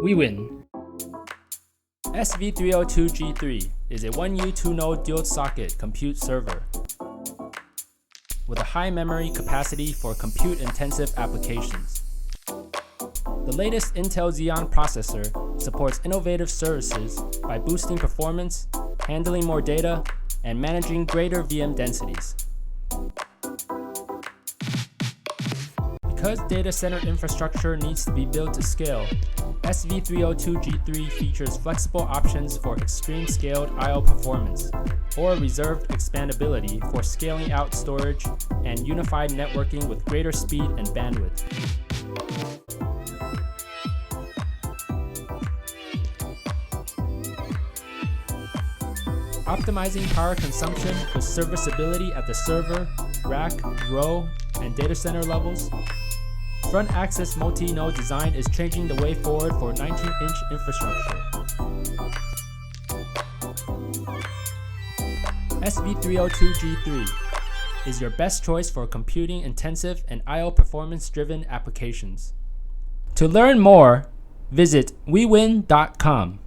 Wiwynn SV302G3 is a one U.2 node dual socket compute server with a high memory capacity for compute-intensive applications. The latest Intel Xeon processor supports innovative services by boosting performance, handling more data, and managing greater VM densities. Because data center infrastructure needs to be built to scale, SV302G3 features flexible options for extreme scaled I/O performance, or reserved expandability for scaling out storage and unified networking with greater speed and bandwidth. Optimizing power consumption with serviceability at the server, rack, row, and data center levels. Front-axis multi-node design is changing the way forward for 19-inch infrastructure. SV302G3 is your best choice for computing-intensive and I/O performance-driven applications. To learn more, visit Wiwynn.com.